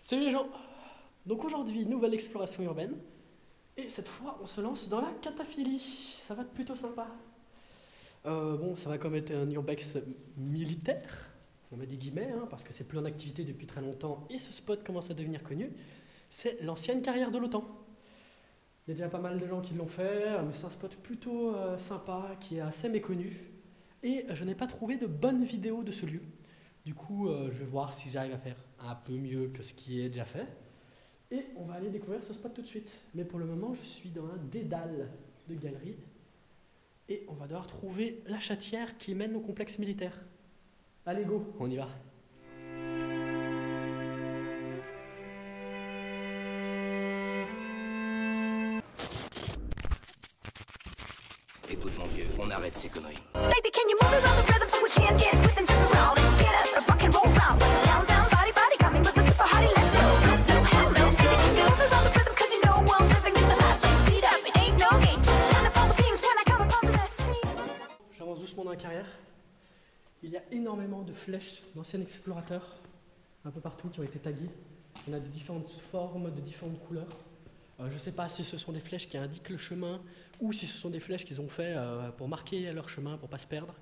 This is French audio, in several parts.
Salut les gens. Donc aujourd'hui, nouvelle exploration urbaine. Et cette fois, on se lance dans la cataphilie. Ça va être plutôt sympa. Bon, ça va quand même être un urbex militaire. On met des guillemets, hein, parce que c'est plus en activité depuis très longtemps et ce spot commence à devenir connu. C'est l'ancienne carrière de l'OTAN. Il y a déjà pas mal de gens qui l'ont fait, mais c'est un spot plutôt sympa, qui est assez méconnu. Et je n'ai pas trouvé de bonne vidéo de ce lieu. Du coup, je vais voir si j'arrive à faire un peu mieux que ce qui est déjà fait. Et on va aller découvrir ce spot tout de suite. Mais pour le moment, je suis dans un dédale de galeries. Et on va devoir trouver la chatière qui mène au complexe militaire. Allez, go, on y va. Écoute mon vieux, on arrête ces conneries. Baby, can you move around the rhythm so we can get with and jump around and get us a rock and roll round? Down, down, body, body, coming with the super hottie. Let's go, real slow, hell no. Baby, can you move around the rhythm 'cause you know we're living in the fast lane. Speed up, it ain't no game. Just turn up all the beams when I come upon the scene. J'avance doucement dans la carrière. Il y a énormément de flèches d'anciens explorateurs, un peu partout, qui ont été taguées. On a de différentes formes, de différentes couleurs. Je ne sais pas si ce sont des flèches qui indiquent le chemin ou si ce sont des flèches qu'ils ont fait pour marquer leur chemin, pour ne pas se perdre.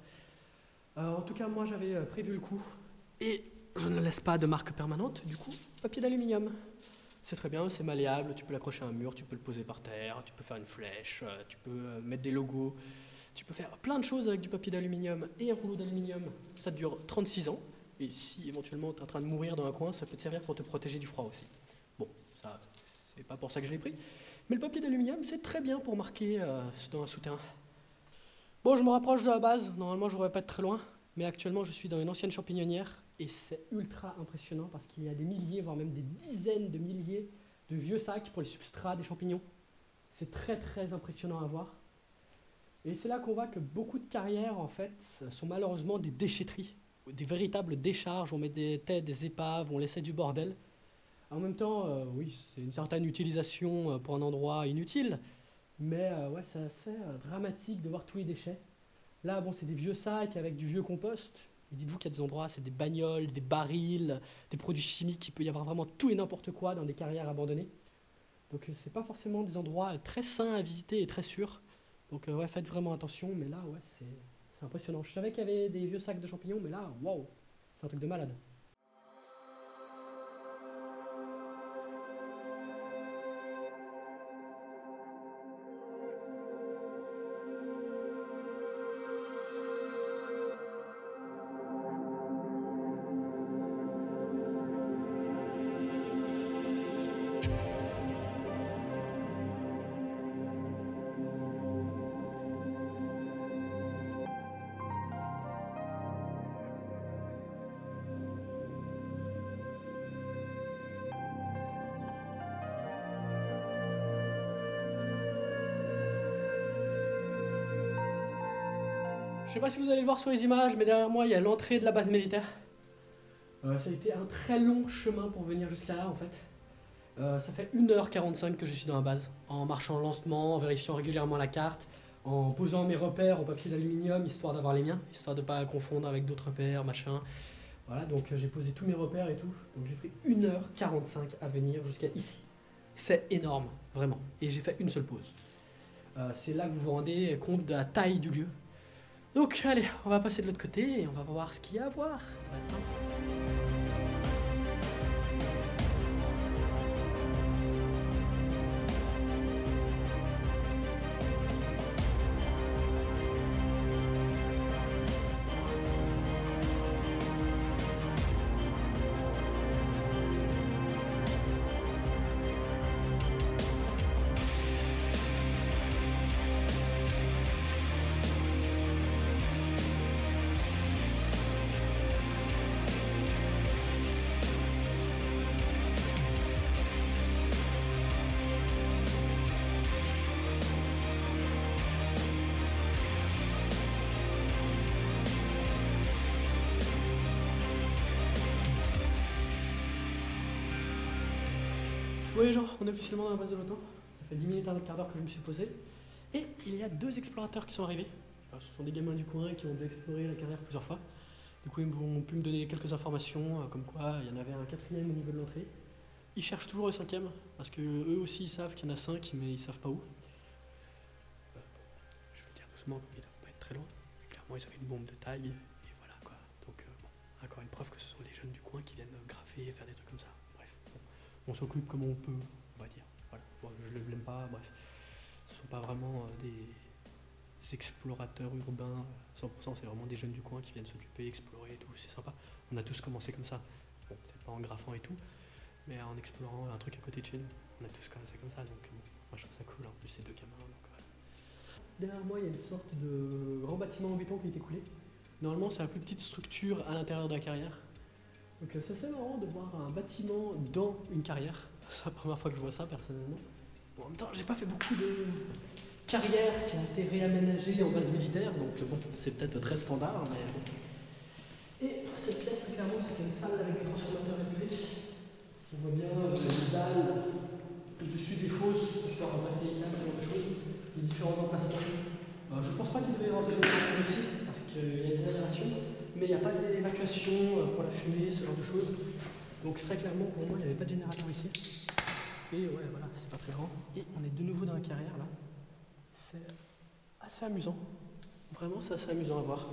En tout cas, moi j'avais prévu le coup et je ne laisse pas de marque permanente, du coup, papier d'aluminium. C'est très bien, c'est malléable, tu peux l'accrocher à un mur, tu peux le poser par terre, tu peux faire une flèche, tu peux mettre des logos, tu peux faire plein de choses avec du papier d'aluminium et un rouleau d'aluminium. Ça dure 36 ans et si éventuellement tu es en train de mourir dans un coin, ça peut te servir pour te protéger du froid aussi. Bon, ça, c'est pas pour ça que je l'ai pris, mais le papier d'aluminium c'est très bien pour marquer dans un souterrain. Bon, je me rapproche de la base, normalement je ne devrais pas être très loin, mais actuellement je suis dans une ancienne champignonnière et c'est ultra impressionnant parce qu'il y a des milliers, voire même des dizaines de milliers de vieux sacs pour les substrats des champignons. C'est très très impressionnant à voir. Et c'est là qu'on voit que beaucoup de carrières en fait sont malheureusement des déchetteries, des véritables décharges, on met des têtes, des épaves, on laissait du bordel. En même temps, oui, c'est une certaine utilisation pour un endroit inutile, mais ouais, c'est assez dramatique de voir tous les déchets. Là, bon, c'est des vieux sacs avec du vieux compost. Et dites-vous qu'il y a des endroits, c'est des bagnoles, des barils, des produits chimiques, il peut y avoir vraiment tout et n'importe quoi dans des carrières abandonnées. Donc c'est pas forcément des endroits très sains à visiter et très sûrs. Donc ouais, faites vraiment attention, mais là, ouais, c'est impressionnant. Je savais qu'il y avait des vieux sacs de champignons, mais là, waouh, c'est un truc de malade. Je sais pas si vous allez le voir sur les images, mais derrière moi, il y a l'entrée de la base militaire. Ça a été un très long chemin pour venir jusqu'à là, en fait. Ça fait 1h45 que je suis dans la base, en marchant lentement, en vérifiant régulièrement la carte, en posant mes repères en papier d'aluminium, histoire d'avoir les miens, histoire de ne pas confondre avec d'autres repères, machin. Voilà, donc j'ai posé tous mes repères et tout. Donc j'ai pris 1h45 à venir jusqu'à ici. C'est énorme, vraiment. Et j'ai fait une seule pause. C'est là que vous vous rendez compte de la taille du lieu. Donc allez, on va passer de l'autre côté et on va voir ce qu'il y a à voir. Ça va être simple. Oui les gens, on est officiellement dans la base de l'OTAN. Ça fait 10 minutes, un quart d'heure que je me suis posé. Et il y a deux explorateurs qui sont arrivés. Alors, ce sont des gamins du coin qui ont dû explorer la carrière plusieurs fois. Du coup, ils ont pu me donner quelques informations, comme quoi il y en avait un quatrième au niveau de l'entrée. Ils cherchent toujours le 5e, parce que eux aussi ils savent qu'il y en a 5, mais ils savent pas où. Je vais le dire doucement, ils ne doivent pas être très loin. Mais clairement, ils avaient une bombe de tag, et voilà quoi. Donc, bon, encore une preuve que ce sont les jeunes du coin qui viennent grafer et faire des trucs comme ça. Bref, bon, on s'occupe comme on peut, on va dire. Voilà, bon, je ne l'aime pas, bref. Ce ne sont pas vraiment des explorateurs urbains, 100%, c'est vraiment des jeunes du coin qui viennent s'occuper, explorer et tout, c'est sympa. On a tous commencé comme ça, bon, peut-être pas en graffant et tout, mais en explorant un truc à côté de chez nous. On a tous commencé comme ça, donc bon, moi je trouve ça cool, en plus c'est deux gamins. Donc, ouais. Derrière moi il y a une sorte de grand bâtiment en béton qui a été coulé. Normalement c'est la plus petite structure à l'intérieur de la carrière. Donc c'est assez marrant de voir un bâtiment dans une carrière. C'est la première fois que je vois ça personnellement. Bon, en même temps j'ai pas fait beaucoup de carrière qui a été réaménagée en base militaire, donc bon, c'est peut-être très standard, mais bon. Et cette pièce, clairement, c'était une salle avec des transformateurs électriques. On voit bien les dalles au-dessus des fosses pour remplacer les câbles, ce genre de choses, les différents emplacements. Je ne pense pas qu'il devait y avoir de génération ici, parce qu'il y a des aérations, mais il n'y a pas d'évacuation pour la fumée, ce genre de choses. Donc très clairement, pour moi, il n'y avait pas de générateur ici. Et ouais, voilà, c'est pas très grand. Et on est de nouveau dans la carrière, là. C'est assez amusant. Vraiment, c'est assez amusant à voir.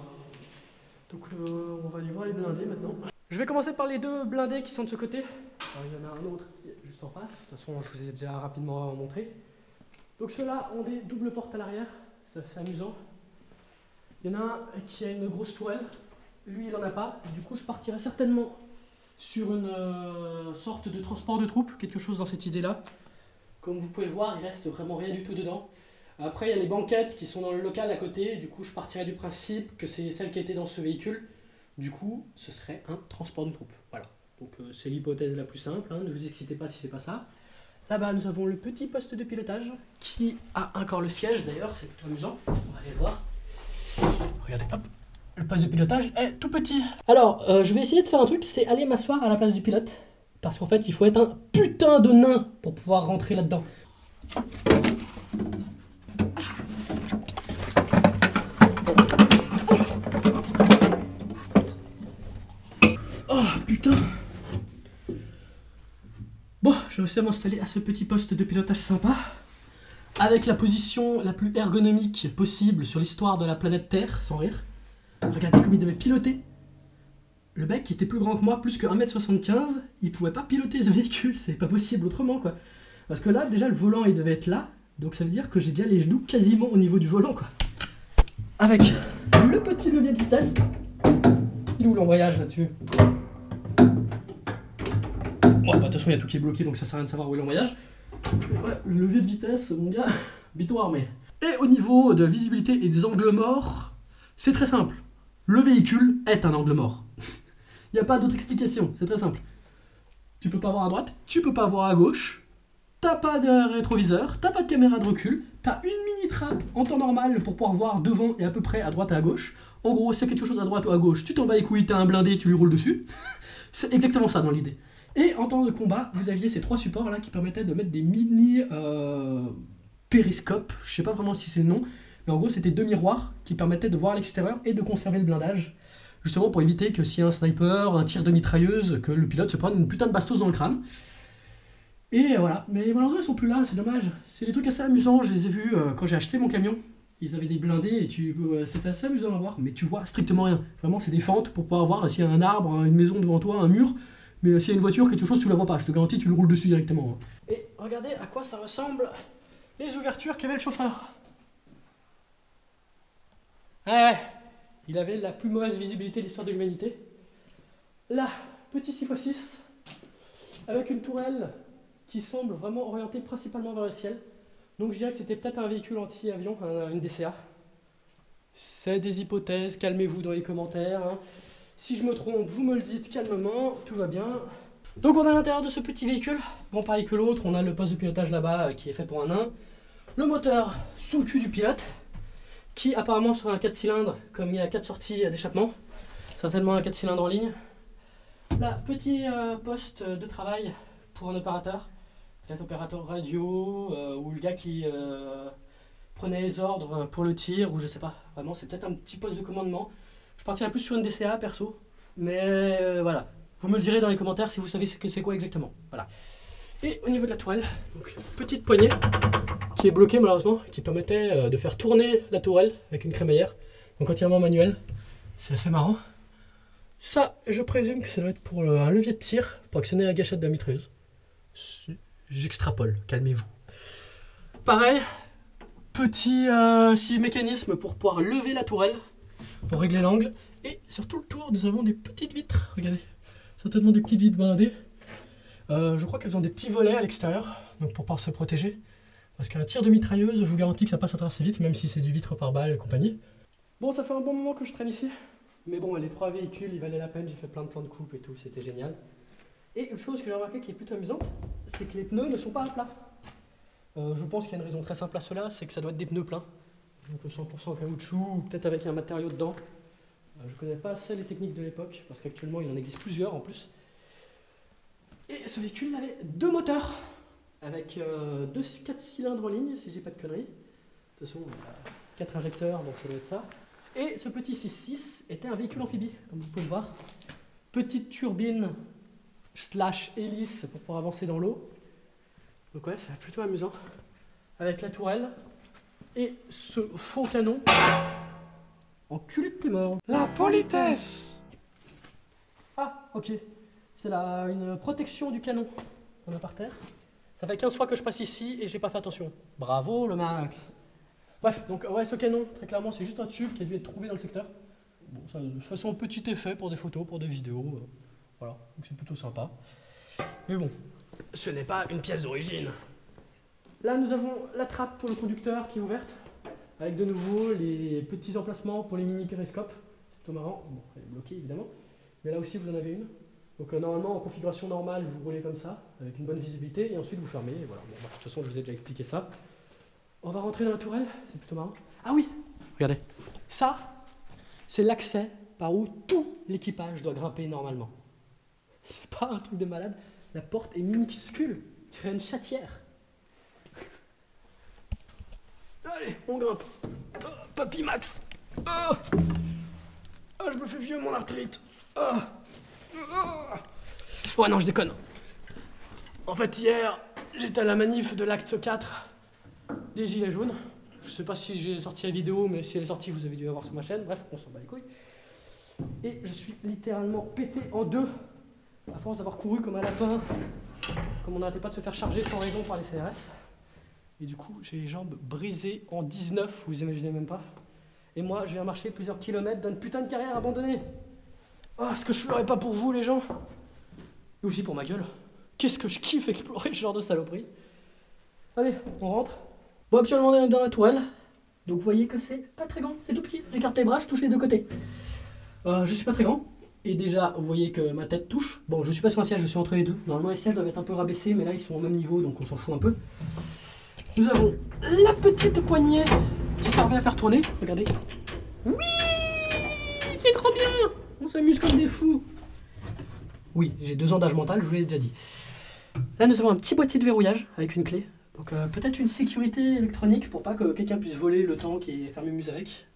Donc, on va aller voir les blindés maintenant. Je vais commencer par les deux blindés qui sont de ce côté. Alors, il y en a un autre qui est juste en face. De toute façon, je vous ai déjà rapidement montré. Donc, ceux-là ont des doubles portes à l'arrière. C'est assez amusant. Il y en a un qui a une grosse tourelle. Lui, il n'en a pas. Et du coup, je partirai certainement sur une sorte de transport de troupes. Quelque chose dans cette idée-là. Comme vous pouvez le voir, il reste vraiment rien du tout dedans. Après, il y a les banquettes qui sont dans le local à côté. Du coup, je partirais du principe que c'est celle qui était dans ce véhicule. Du coup, ce serait un transport de troupes. Voilà. Donc, c'est l'hypothèse la plus simple. Hein. Ne vous excitez pas si c'est pas ça. Là-bas, nous avons le petit poste de pilotage qui a encore le siège. D'ailleurs, c'est plutôt amusant. On va aller voir. Regardez, hop. Le poste de pilotage est tout petit. Alors, je vais essayer de faire un truc. C'est aller m'asseoir à la place du pilote. Parce qu'en fait, il faut être un putain de nain pour pouvoir rentrer là-dedans. Putain. Bon, je vais aussi m'installer à ce petit poste de pilotage sympa, avec la position la plus ergonomique possible sur l'histoire de la planète Terre, sans rire. Regardez comme il devait piloter. Le mec qui était plus grand que moi, plus que 1m75, il pouvait pas piloter ce véhicule, c'est pas possible autrement quoi. Parce que là, déjà le volant il devait être là, donc ça veut dire que j'ai déjà les genoux quasiment au niveau du volant quoi. Avec le petit levier de vitesse. Il est où l'embrayage là-dessus ? Ouais, bah, de toute façon, il y a tout qui est bloqué, donc ça sert à rien de savoir où est l'embrayage. Ouais, le levier de vitesse, mon gars, bitoire, mais. Et au niveau de visibilité et des angles morts, c'est très simple. Le véhicule est un angle mort. Il n'y a pas d'autre explication, c'est très simple. Tu peux pas voir à droite, tu peux pas voir à gauche, t'as pas de rétroviseur, t'as pas de caméra de recul, t'as une mini trappe en temps normal pour pouvoir voir devant et à peu près à droite et à gauche. En gros, s'il y a quelque chose à droite ou à gauche, tu t'en bats les couilles, t'as un blindé, tu lui roules dessus. C'est exactement ça dans l'idée. Et en temps de combat, vous aviez ces trois supports là qui permettaient de mettre des mini périscopes. Je sais pas vraiment si c'est le nom, mais en gros c'était deux miroirs qui permettaient de voir l'extérieur et de conserver le blindage. Justement pour éviter que s'il y a un sniper, un tir de mitrailleuse, que le pilote se prenne une putain de bastos dans le crâne. Et voilà, mais malheureusement ils sont plus là, c'est dommage. C'est des trucs assez amusants, je les ai vus quand j'ai acheté mon camion. Ils avaient des blindés et c'était assez amusant à voir, mais tu vois strictement rien. Vraiment c'est des fentes pour pouvoir voir s'il y a un arbre, une maison devant toi, un mur. Mais s'il y a une voiture, quelque chose, tu la vois pas. Je te garantis, tu le roules dessus directement. Et regardez à quoi ça ressemble les ouvertures qu'avait le chauffeur. Ouais, il avait la plus mauvaise visibilité de l'histoire de l'humanité. Là, petit 6x6, avec une tourelle qui semble vraiment orientée principalement vers le ciel. Donc je dirais que c'était peut-être un véhicule anti-avion, une DCA. C'est des hypothèses, calmez-vous dans les commentaires. Hein. Si je me trompe, vous me le dites calmement, tout va bien. Donc on est à l'intérieur de ce petit véhicule. Bon, pareil que l'autre, on a le poste de pilotage là-bas qui est fait pour un nain. Le moteur sous le cul du pilote, qui apparemment sera un 4 cylindres, comme il y a 4 sorties d'échappement. Certainement un 4 cylindres en ligne. Là, petit poste de travail pour un opérateur. Peut-être opérateur radio, ou le gars qui prenait les ordres pour le tir, ou je sais pas. Vraiment, c'est peut-être un petit poste de commandement. Je partirais plus sur une DCA perso, mais voilà. Vous me le direz dans les commentaires si vous savez ce que c'est quoi exactement. Voilà. Et au niveau de la tourelle, donc petite poignée qui est bloquée malheureusement, qui permettait de faire tourner la tourelle avec une crémaillère, donc entièrement manuel. C'est assez marrant. Ça, je présume que ça doit être pour un levier de tir, pour actionner la gâchette de la mitrailleuse. J'extrapole, calmez-vous. Pareil, petit mécanisme pour pouvoir lever la tourelle, pour régler l'angle. Et sur tout le tour, nous avons des petites vitres, regardez. Certainement des petites vitres blindées. Je crois qu'elles ont des petits volets à l'extérieur, donc pour pouvoir se protéger. Parce qu'un tir de mitrailleuse, je vous garantis que ça passe à travers assez vite, même si c'est du vitre par balle et compagnie. Bon, ça fait un bon moment que je traîne ici. Mais bon, les 3 véhicules, ils valaient la peine, j'ai fait plein de plans de coupe et tout, c'était génial. Et une chose que j'ai remarqué qui est plutôt amusante, c'est que les pneus ne sont pas à plat. Je pense qu'il y a une raison très simple à cela, c'est que ça doit être des pneus pleins. Donc 100% caoutchouc, ou peut-être avec un matériau dedans. Je connais pas assez les techniques de l'époque, parce qu'actuellement il en existe plusieurs en plus. Et ce véhicule avait 2 moteurs, avec 4 cylindres en ligne, si je dis pas de conneries. De toute façon, 4 injecteurs, donc ça doit être ça. Et ce petit 6.6 était un véhicule amphibie, comme vous pouvez le voir. Petite turbine / hélice pour pouvoir avancer dans l'eau. Donc ouais, c'est plutôt amusant. Avec la tourelle et ce faux canon. Enculé de tes morts. La politesse. Ah, ok. C'est une protection du canon qu'on a par terre. Ça fait 15 fois que je passe ici et j'ai pas fait attention. Bravo le Max. Bref, donc ouais, ce canon, très clairement, c'est juste un tube qui a dû être trouvé dans le secteur. Bon, ça, de façon petit effet pour des photos, pour des vidéos. Voilà, donc c'est plutôt sympa. Mais bon, ce n'est pas une pièce d'origine. Là, nous avons la trappe pour le conducteur qui est ouverte, avec de nouveau les petits emplacements pour les mini périscopes. C'est plutôt marrant. Bon, elle est bloquée évidemment. Mais là aussi, vous en avez une. Donc normalement, en configuration normale, vous roulez comme ça, avec une bonne visibilité, et ensuite vous fermez. Et voilà. Bon, de toute façon, je vous ai déjà expliqué ça. On va rentrer dans la tourelle, c'est plutôt marrant. Ah oui, regardez. Ça, c'est l'accès par où tout l'équipage doit grimper normalement. C'est pas un truc de malade. La porte est minuscule, il crée une chatière. Allez, on grimpe. Oh, Papy Max. Oh. Oh, je me fais vieux, mon arthrite. Oh. Oh. Ouais, non, je déconne. En fait, hier, j'étais à la manif de l'acte 4 des Gilets jaunes. Je sais pas si j'ai sorti la vidéo, mais si elle est sortie, vous avez dû la voir sur ma chaîne. Bref, on s'en bat les couilles. Et je suis littéralement pété en deux, à force d'avoir couru comme un lapin, comme on n'arrêtait pas de se faire charger sans raison par les CRS. Et du coup, j'ai les jambes brisées en 19, vous imaginez même pas. Et moi, je viens marcher plusieurs kilomètres dans une putain de carrière abandonnée. Oh, est-ce que je ferais pas pour vous, les gens? Et aussi pour ma gueule. Qu'est-ce que je kiffe explorer ce genre de saloperie. Allez, on rentre. Bon, actuellement, on est dans la tourelle. Donc, vous voyez que c'est pas très grand, c'est tout petit. J'écarte les bras, je touche les deux côtés. Je suis pas très grand. Et déjà, vous voyez que ma tête touche. Bon, je suis pas sur un siège, je suis entre les deux. Normalement, les sièges doivent être un peu rabaissés, mais là, ils sont au même niveau, donc on s'en fout un peu. Nous avons la petite poignée qui servait à faire tourner. Regardez. Oui, c'est trop bien. On s'amuse comme des fous. Oui, j'ai 2 ans d'âge mental, je vous l'ai déjà dit. Là, nous avons un petit boîtier de verrouillage avec une clé. Donc peut-être une sécurité électronique pour pas que quelqu'un puisse voler le tank et faire mémuse avec.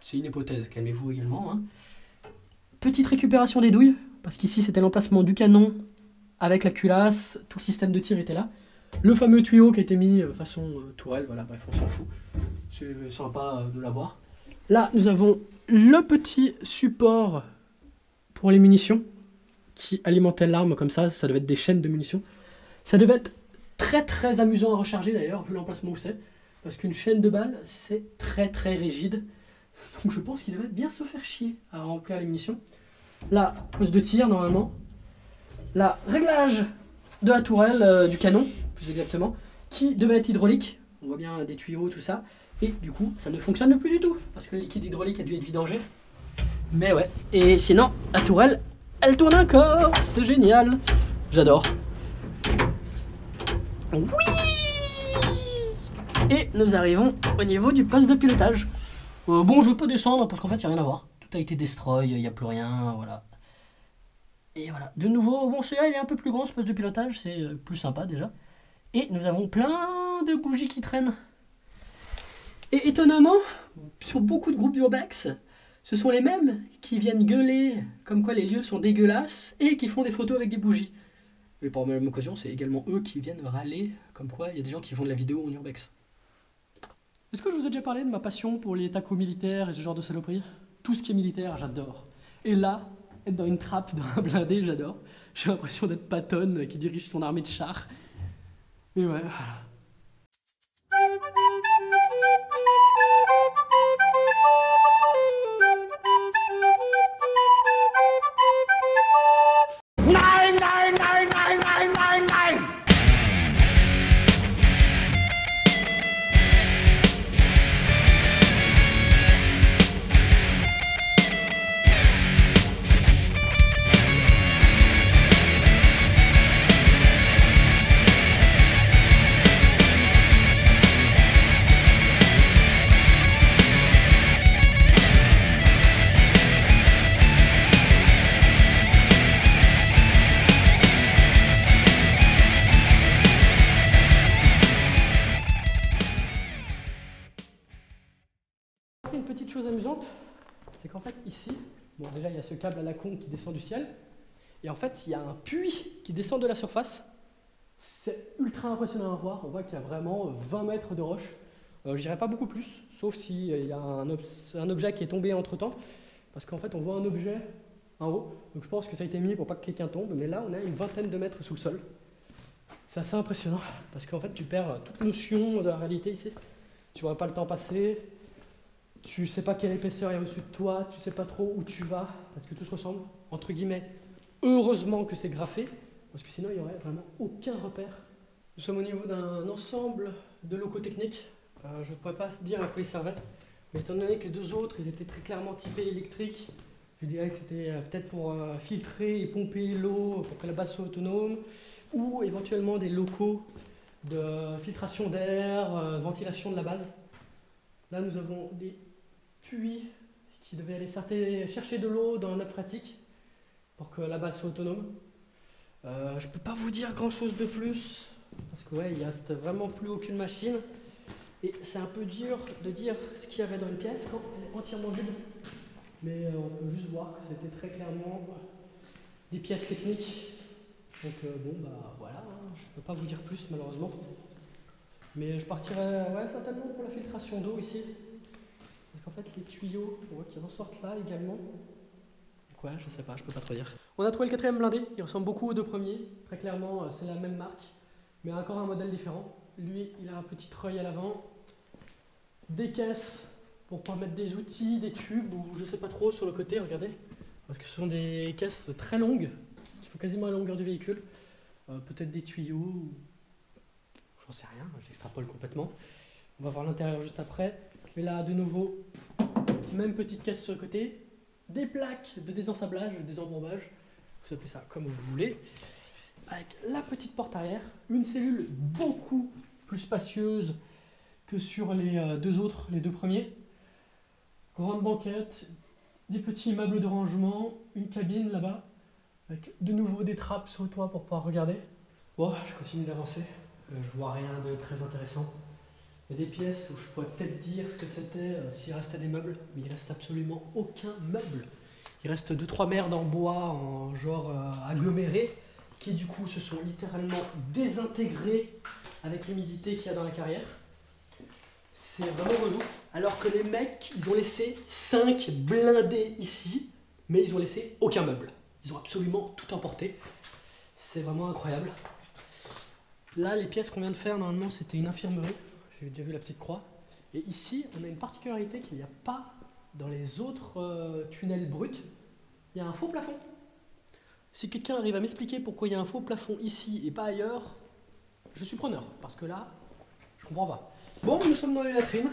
C'est une hypothèse, calmez-vous également. Hein. Petite récupération des douilles, parce qu'ici c'était l'emplacement du canon avec la culasse, tout le système de tir était là. Le fameux tuyau qui a été mis façon tourelle, voilà, bref, on s'en fout. C'est sympa de l'avoir. Là, nous avons le petit support pour les munitions qui alimentait l'arme comme ça devait être des chaînes de munitions. Ça devait être très très amusant à recharger d'ailleurs, vu l'emplacement où c'est, parce qu'une chaîne de balles, c'est très très rigide. Donc je pense qu'il devait bien se faire chier à remplir les munitions. Là, poste de tir normalement. Là, réglage de la tourelle, du canon, plus exactement, qui devait être hydraulique. On voit bien des tuyaux, tout ça. Et du coup, ça ne fonctionne plus du tout, parce que le liquide hydraulique a dû être vidangé. Mais ouais, et sinon, la tourelle, elle tourne encore, c'est génial. J'adore. Oui. Et nous arrivons au niveau du poste de pilotage. Bon, je ne veux pas descendre parce qu'en fait, il n'y a rien à voir. Tout a été destroy, il n'y a plus rien, voilà. Et voilà. De nouveau, bon, celui-là, il est un peu plus grand, ce poste de pilotage, c'est plus sympa déjà. Et nous avons plein de bougies qui traînent. Et étonnamment, sur beaucoup de groupes d'urbex, ce sont les mêmes qui viennent gueuler comme quoi les lieux sont dégueulasses et qui font des photos avec des bougies. Et pour la même occasion, c'est également eux qui viennent râler, comme quoi il y a des gens qui font de la vidéo en urbex. Est-ce que je vous ai déjà parlé de ma passion pour les tacos militaires et ce genre de saloperies? Tout ce qui est militaire, j'adore. Et là, être dans une trappe, dans un blindé, j'adore. J'ai l'impression d'être Patton qui dirige son armée de chars. Et ouais, voilà. Une petite chose amusante, c'est qu'en fait ici, bon déjà il y a ce câble à la con qui descend du ciel, et en fait il y a un puits qui descend de la surface. C'est ultra impressionnant à voir, on voit qu'il y a vraiment 20 mètres de roche. Je dirais pas beaucoup plus, sauf s'il y a un objet qui est tombé entre temps, parce qu'en fait on voit un objet en haut, donc je pense que ça a été mis pour pas que quelqu'un tombe, mais là on a une vingtaine de mètres sous le sol. C'est assez impressionnant, parce qu'en fait tu perds toute notion de la réalité ici. Tu vois pas le temps passer. Tu sais pas quelle épaisseur il y a au-dessus de toi, tu sais pas trop où tu vas, parce que tout se ressemble, entre guillemets. Heureusement que c'est graffé, parce que sinon il n'y aurait vraiment aucun repère. Nous sommes au niveau d'un ensemble de locaux techniques. Je ne pourrais pas dire à quoi ils servaient, mais étant donné que les deux autres, ils étaient très clairement typés électriques, je dirais que c'était peut-être pour filtrer et pomper l'eau pour que la base soit autonome, ou éventuellement des locaux de filtration d'air, ventilation de la base. Là nous avons des puits qui devaient aller chercher de l'eau dans la nappe phréatique pour que la base soit autonome. Je peux pas vous dire grand chose de plus parce que ouais, il reste vraiment plus aucune machine et c'est un peu dur de dire ce qu'il y avait dans une pièce quand elle est entièrement vide. Mais on peut juste voir que c'était très clairement des pièces techniques. Donc bon bah voilà, hein, je peux pas vous dire plus malheureusement. Mais je partirai ouais, certainement pour la filtration d'eau ici. Parce qu'en fait, les tuyaux, on voit qu'ils ressortent là également. Donc ouais, je sais pas, je peux pas trop dire. On a trouvé le quatrième blindé, il ressemble beaucoup aux deux premiers. Très clairement, c'est la même marque, mais encore un modèle différent. Lui, il a un petit treuil à l'avant. Des caisses pour pouvoir mettre des outils, des tubes, ou je sais pas trop sur le côté, regardez. Parce que ce sont des caisses très longues, qui font quasiment la longueur du véhicule. Peut-être des tuyaux, j'en sais rien, j'extrapole complètement. On va voir l'intérieur juste après. Mais là, de nouveau, même petite caisse sur le côté. Des plaques de désensablage, des embombages. Vous appelez ça comme vous voulez. Avec la petite porte arrière. Une cellule beaucoup plus spacieuse que sur les deux autres, les deux premiers. Grande banquette. Des petits meubles de rangement. Une cabine là-bas. Avec de nouveau des trappes sur le toit pour pouvoir regarder. Bon, je continue d'avancer. Je vois rien de très intéressant. Il y a des pièces où je pourrais peut-être dire ce que c'était s'il restait des meubles, mais il reste absolument aucun meuble. Il reste 2-3 merdes en bois, en genre aggloméré, qui du coup se sont littéralement désintégrées avec l'humidité qu'il y a dans la carrière. C'est vraiment relou. Alors que les mecs, ils ont laissé 5 blindés ici, mais ils ont laissé aucun meuble. Ils ont absolument tout emporté. C'est vraiment incroyable. Là, les pièces qu'on vient de faire, normalement, c'était une infirmerie. J'ai déjà vu la petite croix. Et ici, on a une particularité qu'il n'y a pas dans les autres tunnels bruts. Il y a un faux plafond. Si quelqu'un arrive à m'expliquer pourquoi il y a un faux plafond ici et pas ailleurs, je suis preneur. Parce que là, je comprends pas. Bon, nous sommes dans les latrines.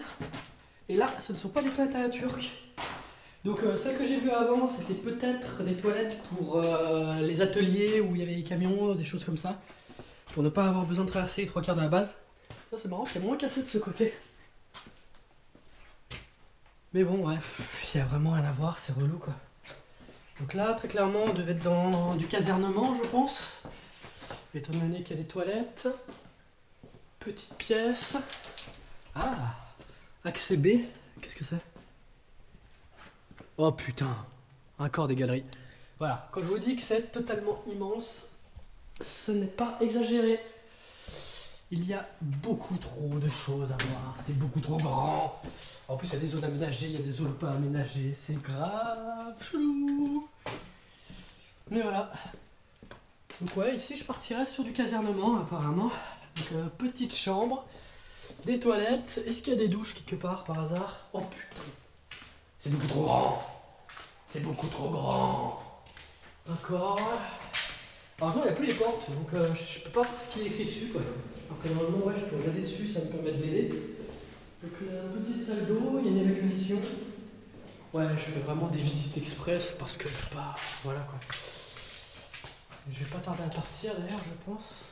Et là, ce ne sont pas des toilettes à la turque. Donc, celles que j'ai vues avant, c'était peut-être des toilettes pour les ateliers où il y avait les camions, des choses comme ça. Pour ne pas avoir besoin de traverser les 3/4 de la base. Ça c'est marrant, c'est moins cassé de ce côté. Mais bon, bref, il n'y a vraiment rien à voir, c'est relou quoi. Donc là, très clairement, on devait être dans du casernement, je pense. Étant donné qu'il y a des toilettes. Petite pièce. Ah, accès B, qu'est-ce que c'est? Oh putain, encore des galeries. Voilà, quand je vous dis que c'est totalement immense, ce n'est pas exagéré. Il y a beaucoup trop de choses à voir, c'est beaucoup trop grand. En plus, il y a des zones aménagées, il y a des zones pas aménagées, c'est grave chelou. Mais voilà. Donc ouais, ici je partirais sur du casernement apparemment. Donc petite chambre, des toilettes. Est-ce qu'il y a des douches quelque part par hasard? Oh putain, c'est beaucoup trop grand. C'est beaucoup trop grand. Encore. Heureusement, il n'y a plus les portes, donc je peux pas voir ce qui est écrit dessus, quoi. Alors que normalement, ouais, je peux regarder dessus, ça me permet de m'aider. Donc, une petite salle d'eau, il y a une évacuation. Ouais, je fais vraiment des visites express parce que je sais pas. Voilà, quoi. Je vais pas tarder à partir d'ailleurs, je pense.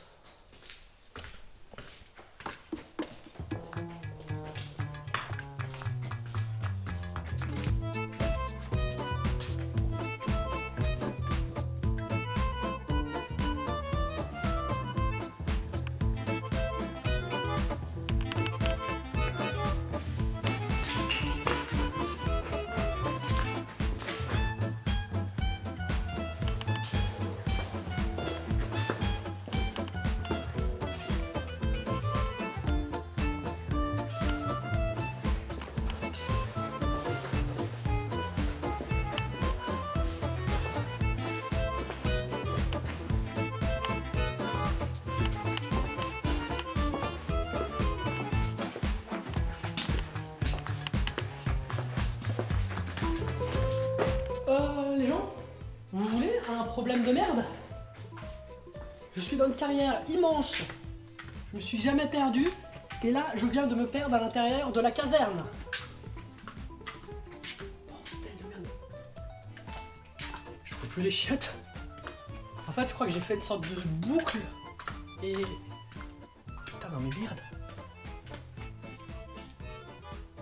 Les gens, vous voulez un problème de merde? Je suis dans une carrière immense. Je me suis jamais perdu. Et là, je viens de me perdre à l'intérieur de la caserne. Bordel de merde. Je trouve plus les chiottes. En fait, je crois que j'ai fait une sorte de boucle. Et... Putain, non mais merde.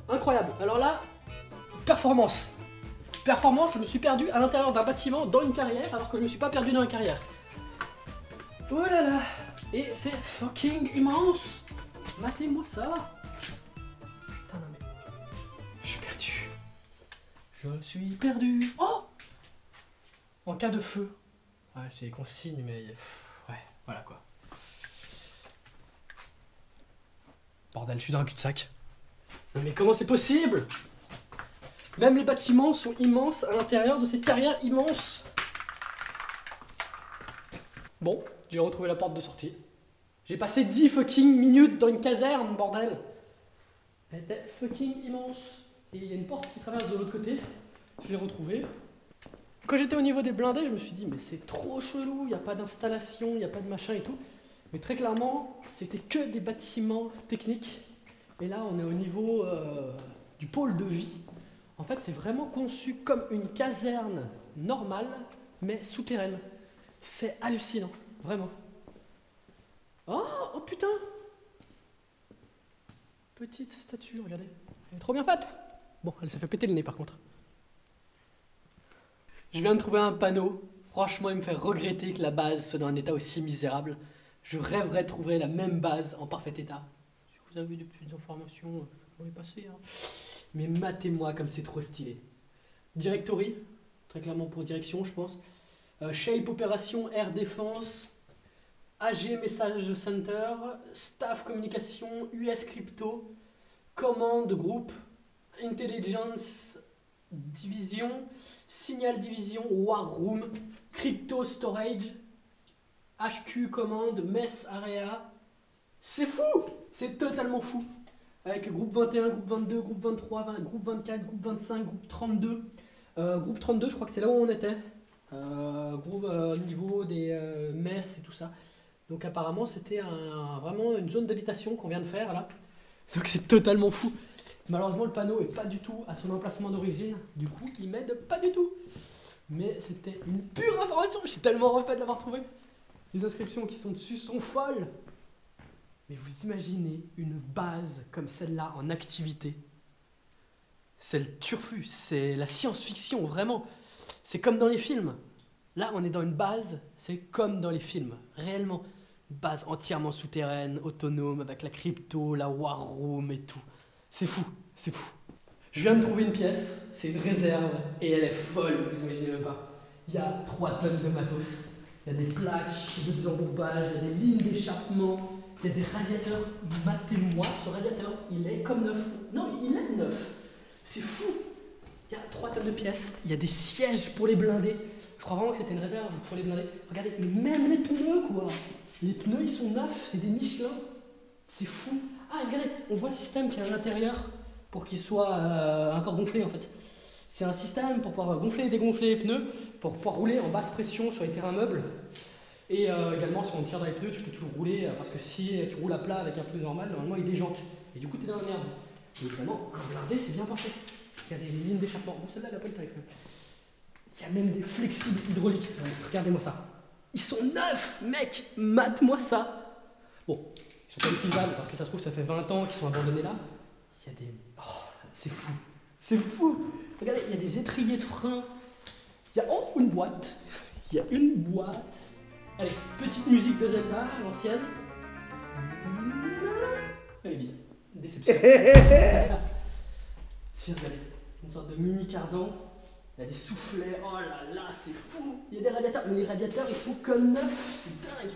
Incroyable. Alors là, performance. Performance, je me suis perdu à l'intérieur d'un bâtiment dans une carrière alors que je me suis pas perdu dans une carrière. Oh là là. Et c'est fucking immense. Matez-moi ça. Putain non mais... Je suis perdu. Je suis perdu. Oh. En cas de feu. Ouais, c'est consigne mais... ouais, voilà quoi. Bordel, je suis dans un cul-de-sac. Non mais comment c'est possible? Même les bâtiments sont immenses à l'intérieur de cette carrière immense. Bon, j'ai retrouvé la porte de sortie. J'ai passé 10 fucking minutes dans une caserne, bordel. Elle était fucking immense. Et il y a une porte qui traverse de l'autre côté. Je l'ai retrouvée. Quand j'étais au niveau des blindés, je me suis dit, mais c'est trop chelou, il n'y a pas d'installation, il n'y a pas de machin et tout. Mais très clairement, c'était que des bâtiments techniques. Et là, on est au niveau du pôle de vie. En fait, c'est vraiment conçu comme une caserne normale, mais souterraine. C'est hallucinant, vraiment. Oh putain! Petite statue, regardez. Elle est trop bien faite. Bon, elle s'est fait péter le nez par contre. Je viens de trouver un panneau. Franchement, il me fait regretter que la base soit dans un état aussi misérable. Je rêverais de trouver la même base en parfait état. Si vous avez des petites informations, faites-moi les passer. Hein. Mais matez-moi comme c'est trop stylé. Directory, très clairement pour direction, je pense. Shape Opération, Air Défense, AG Message Center, Staff Communication, US Crypto, Command Group, Intelligence Division, Signal Division, War Room, Crypto Storage, HQ Command, Mess Area. C'est fou! C'est totalement fou! Avec groupe 21, groupe 22, groupe 23, groupe 24, groupe 25, groupe 32. Groupe 32, je crois que c'est là où on était. Groupe au niveau des messes et tout ça. Donc apparemment, c'était vraiment une zone d'habitation qu'on vient de faire là. Donc c'est totalement fou. Malheureusement, le panneau est pas du tout à son emplacement d'origine. Du coup, il m'aide pas du tout. Mais c'était une pure information. Je suis tellement refait de l'avoir trouvé. Les inscriptions qui sont dessus sont folles. Mais vous imaginez une base comme celle-là en activité? C'est le turfu, c'est la science-fiction, vraiment. C'est comme dans les films. Là, on est dans une base, c'est comme dans les films, réellement. Une base entièrement souterraine, autonome, avec la crypto, la war room et tout. C'est fou, c'est fou. Je viens de trouver une pièce, c'est une réserve, et elle est folle, vous imaginez même pas. Il y a 3 tonnes de matos. Il y a des plaques, il y a des embourbages, il y a des lignes d'échappement, il y a des radiateurs. Matez-moi, ce radiateur, il est comme neuf. Non, il est neuf. C'est fou. Il y a 3 tonnes de pièces, il y a des sièges pour les blindés. Je crois vraiment que c'était une réserve pour les blindés. Regardez, mais même les pneus, quoi. Les pneus, ils sont neufs, c'est des Michelin. C'est fou. Ah, regardez, on voit le système qui est à l'intérieur pour qu'il soit encore gonflé, en fait. C'est un système pour pouvoir gonfler et dégonfler les pneus, pour pouvoir rouler en basse pression sur les terrains meubles. Et également, si on tire dans les pneus, tu peux toujours rouler, parce que si tu roules à plat avec un pneu normal, normalement il déjante. Et du coup, tu es dans la merde. Et évidemment, un blindé, c'est bien pensé. Il y a des lignes d'échappement. Bon, celle-là, elle n'a pas le tarif. Il y a même des flexibles hydrauliques. Regardez-moi ça. Ils sont neufs, mec. Mate-moi ça. Bon, ils sont pas utilisables parce que ça se trouve, ça fait 20 ans qu'ils sont abandonnés là. Il y a des. Oh, c'est fou. C'est fou. Regardez, il y a des étriers de frein. Il y a une boîte. Il y a une boîte. Allez, petite musique de Zelda, à l'ancienne. Elle est vide. Déception. Si, regardez, une sorte de mini cardan. Il y a des soufflets. Oh là là, c'est fou. Il y a des radiateurs. Mais les radiateurs, ils sont comme neufs. C'est dingue.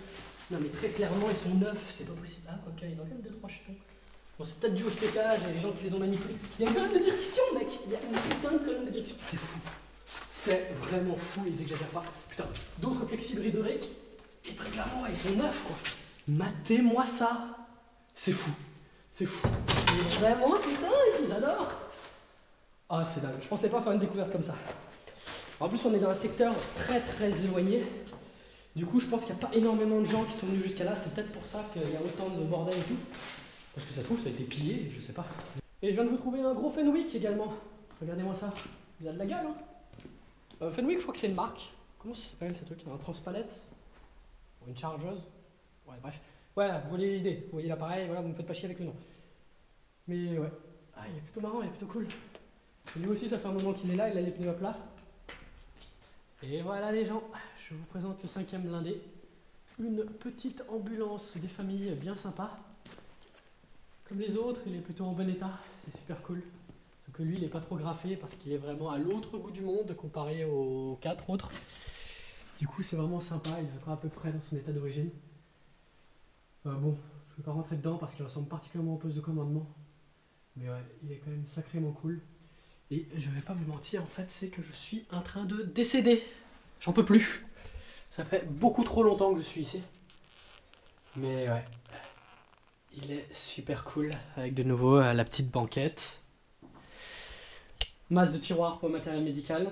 Non, mais très clairement, ils sont neufs. C'est pas possible. Ah, ok, ils ont quand même 2-3 jetons. Bon, c'est peut-être dû au stockage et les gens qui les ont manipulés. Il y a une colonne de direction, mec. Il y a une putain de colonne de direction. C'est fou. C'est vraiment fou, ils exagèrent pas. Putain, d'autres flexibles hydrauliques. Et très clairement, ils sont neufs, quoi. Matez-moi ça. C'est fou. C'est fou. Mais vraiment, c'est dingue. J'adore. Ah, c'est dingue. Je pensais pas faire une découverte comme ça. En plus, on est dans un secteur très très éloigné. Du coup, je pense qu'il n'y a pas énormément de gens qui sont venus jusqu'à là. C'est peut-être pour ça qu'il y a autant de bordel et tout. Parce que ça se trouve, ça a été pillé, je sais pas. Et je viens de vous trouver un gros Fenwick également. Regardez-moi ça. Il a de la gueule, hein. Fenwick, je crois que c'est une marque. Comment ça s'appelle ce truc? Un transpalette? Ou une chargeuse? Ouais, bref. Ouais, vous voyez l'idée. Vous voyez l'appareil, voilà, vous me faites pas chier avec le nom. Mais ouais. Ah, il est plutôt marrant, il est plutôt cool. Et lui aussi, ça fait un moment qu'il est là, il a les pneus à plat. Et voilà les gens, je vous présente le 5e blindé. Une petite ambulance des familles bien sympa. Comme les autres, il est plutôt en bon état, c'est super cool. Sauf que lui, il n'est pas trop graffé parce qu'il est vraiment à l'autre bout du monde comparé aux 4 autres. Du coup, c'est vraiment sympa, il est encore à peu près dans son état d'origine. Bon, je ne vais pas rentrer dedans parce qu'il ressemble particulièrement au poste de commandement. Mais ouais, il est quand même sacrément cool. Et je vais pas vous mentir, en fait, c'est que je suis en train de décéder. J'en peux plus. Ça fait beaucoup trop longtemps que je suis ici. Mais ouais. Il est super cool, avec de nouveau la petite banquette. Masse de tiroirs pour le matériel médical.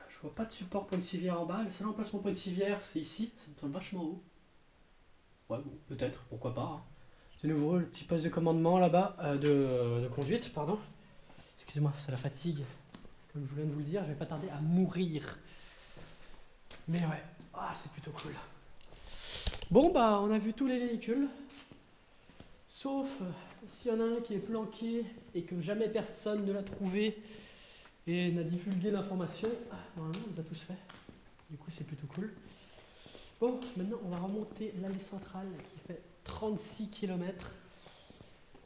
Je vois pas de support point de civière en bas. Le seul emplacement point de civière, c'est ici. Ça me semble vachement haut. Ouais, bon, peut-être, pourquoi pas. Hein. De nouveau, le petit poste de commandement là-bas, de conduite, pardon. Excusez-moi, c'est la fatigue. Comme je viens de vous le dire, je vais pas tarder à mourir. Mais ouais, c'est plutôt cool. Bon, bah, on a vu tous les véhicules. Sauf s'il y en a un qui est planqué et que jamais personne ne l'a trouvé et n'a divulgué l'information. Normalement, on les a tous fait. Du coup, c'est plutôt cool. Bon, maintenant, on va remonter l'allée centrale qui fait 36 km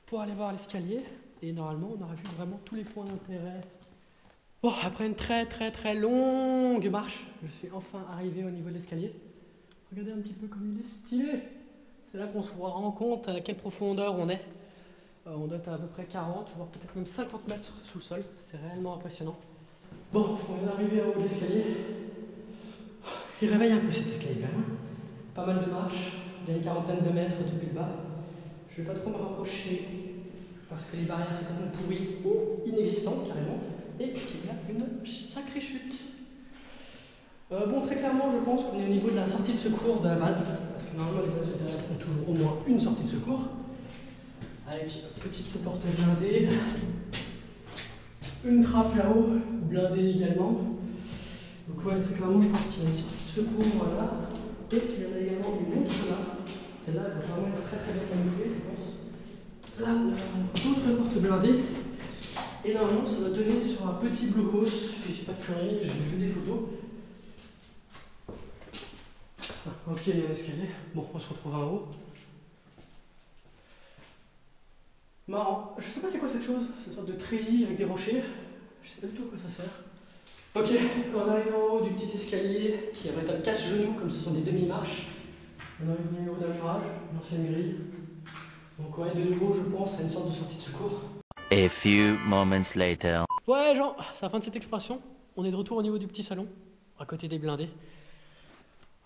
pour aller voir l'escalier. Et normalement, on aura vu vraiment tous les points d'intérêt. Bon, après une très très très longue marche, je suis enfin arrivé au niveau de l'escalier. Regardez un petit peu comme il est stylé. C'est là qu'on se rend compte à quelle profondeur on est. On doit être à peu près 40, voire peut-être même 50 mètres sous le sol. C'est réellement impressionnant. Bon, on vient d'arriver en haut de l'escalier. Il réveille un peu cet escalier quand même. Pas mal de marches. Il y a une quarantaine de mètres depuis le bas. Je ne vais pas trop me rapprocher parce que les barrières sont complètement pourries ou inexistantes carrément. Et qu'il y a une sacrée chute. Bon, très clairement, je pense qu'on est au niveau de la sortie de secours de la base. Parce que normalement, les bases souterraines ont toujours au moins une sortie de secours. Avec une petite porte blindée. Une trappe là-haut, blindée également. Donc ouais, très clairement, je pense qu'il y a une sortie de secours là. Et qu'il y en a également une autre là. Celle-là, elle va vraiment être très très bien camouflée, je pense. Là, on a d'autres portes blindées. Et normalement, ça va donner sur un petit blocos. Je ne dis pas de conneries, j'ai vu des photos. Ok, il y a un escalier. Bon, on se retrouve en haut. Marrant. Je sais pas c'est quoi cette chose, cette sorte de treillis avec des rochers. Je sais pas du tout à quoi ça sert. Ok, quand on arrive en haut du petit escalier, qui est un véritable cache-genoux, comme ce sont des demi-marches, on arrive au niveau d'un murage, une ancienne grille. Donc ouais, de nouveau, je pense à une sorte de sortie de secours. A few moments later. Ouais, Jean, c'est la fin de cette exploration. On est de retour au niveau du petit salon, à côté des blindés.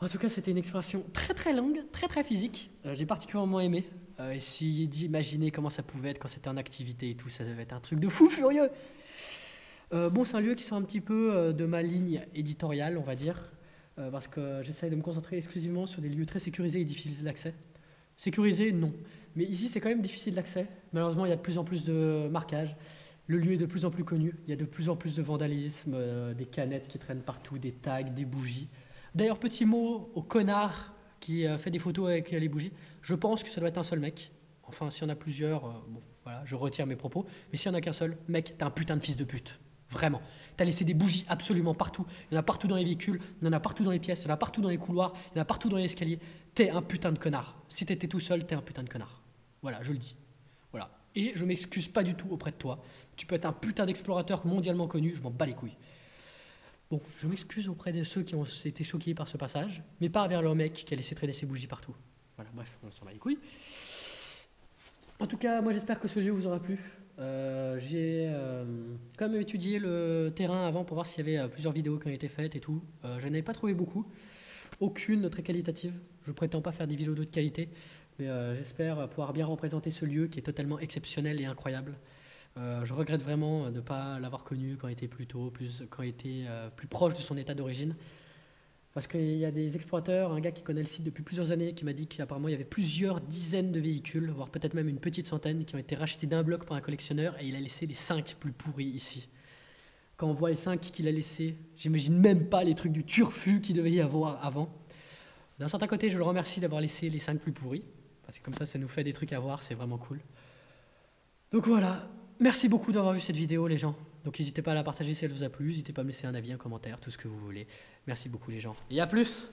En tout cas, c'était une exploration très très longue, très très physique. J'ai particulièrement aimé. Essayer d'imaginer comment ça pouvait être quand c'était en activité et tout, ça devait être un truc de fou furieux. Bon, c'est un lieu qui sort un petit peu de ma ligne éditoriale, on va dire, parce que j'essaye de me concentrer exclusivement sur des lieux très sécurisés et difficiles d'accès. Sécurisés, non. Mais ici, c'est quand même difficile d'accès. Malheureusement, il y a de plus en plus de marquages. Le lieu est de plus en plus connu. Il y a de plus en plus de vandalisme, des canettes qui traînent partout, des tags, des bougies. D'ailleurs, petit mot au connard qui fait des photos avec les bougies. Je pense que ça doit être un seul mec. Enfin, s'il y en a plusieurs, bon, voilà, je retire mes propos. Mais s'il y en a qu'un seul, mec, t'es un putain de fils de pute. Vraiment. T'as laissé des bougies absolument partout. Il y en a partout dans les véhicules, il y en a partout dans les pièces, il y en a partout dans les couloirs, il y en a partout dans les escaliers. T'es un putain de connard. Si t'étais tout seul, t'es un putain de connard. Voilà, je le dis. Voilà. Et je m'excuse pas du tout auprès de toi. Tu peux être un putain d'explorateur mondialement connu, je m'en bats les couilles. Bon, je m'excuse auprès de ceux qui ont été choqués par ce passage, mais pas vers leur mec qui a laissé traîner ses bougies partout. Voilà, bref, on s'en bat les couilles. En tout cas, moi j'espère que ce lieu vous aura plu. J'ai quand même étudié le terrain avant pour voir s'il y avait plusieurs vidéos qui ont été faites et tout. Je n'en ai pas trouvé beaucoup. Aucune très qualitative. Je prétends pas faire des vidéos de qualité, mais j'espère pouvoir bien représenter ce lieu qui est totalement exceptionnel et incroyable. Je regrette vraiment de ne pas l'avoir connu quand il était plus tôt, quand il était plus proche de son état d'origine. Parce qu'il y a des explorateurs, un gars qui connaît le site depuis plusieurs années qui m'a dit qu'apparemment il y avait plusieurs dizaines de véhicules, voire peut-être même une petite centaine, qui ont été rachetés d'un bloc par un collectionneur et il a laissé les 5 plus pourris ici. Quand on voit les 5 qu'il a laissés, j'imagine même pas les trucs du turfu qu'il devait y avoir avant. D'un certain côté, je le remercie d'avoir laissé les 5 plus pourris, parce que comme ça nous fait des trucs à voir, c'est vraiment cool. Donc voilà, merci beaucoup d'avoir vu cette vidéo les gens. Donc n'hésitez pas à la partager si elle vous a plu, n'hésitez pas à me laisser un avis, un commentaire, tout ce que vous voulez. Merci beaucoup les gens. Et à plus!